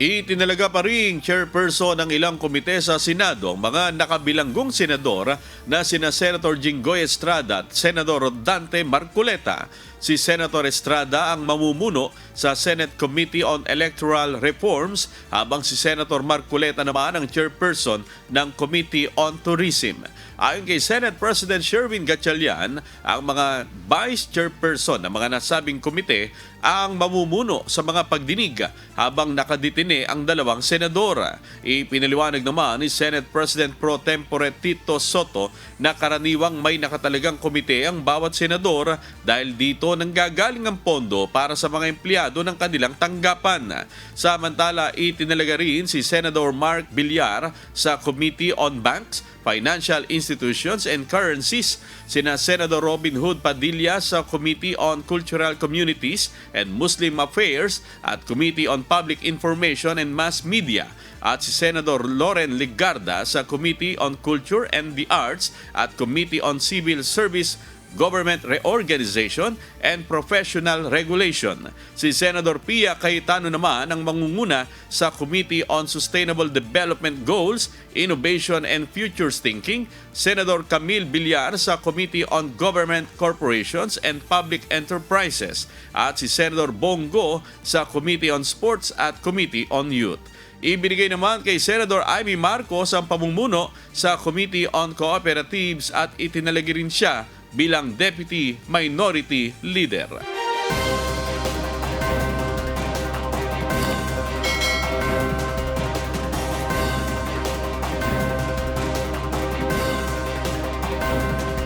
Itinalaga pa rin chairperson ng ilang komite sa Senado ang mga nakabilanggong senador na sina Senator Jinggoy Estrada at Senador Dante Marcoleta. Si Senator Estrada ang mamumuno sa Senate Committee on Electoral Reforms habang si Senator Marcoleta naman ang chairperson ng Committee on Tourism. Ayon kay Senate President Sherwin Gatchalian, ang mga vice chairperson ng mga nasabing komite ang mamumuno sa mga pagdinig habang nakaditine ang dalawang senador. Ipinaliwanag naman ni Senate President Pro Tempore Tito Soto na karaniwang may nakatalagang komite ang bawat senador dahil dito nanggagaling ang pondo para sa mga empleyado ng kanilang tanggapan. Samantala, itinalaga rin si Senator Mark Villar sa Committee on Banks, Financial Institutions and Currencies, sina Senator Robin Hood Padilla sa Committee on Cultural Communities and Muslim Affairs at Committee on Public Information and Mass Media, at si Senator Loren Ligarda sa Committee on Culture and the Arts at Committee on Civil Service, Government Reorganization and Professional Regulation. Si Senator Pia Cayetano naman ang mangunguna sa Committee on Sustainable Development Goals, Innovation and Futures Thinking, Senator Camille Villar sa Committee on Government Corporations and Public Enterprises, at si Senator Bongo sa Committee on Sports at Committee on Youth. Ibinigay naman kay Senator Amy Marcos ang pamumuno sa Committee on Cooperatives at itinalagay rin siya bilang Deputy Minority Leader.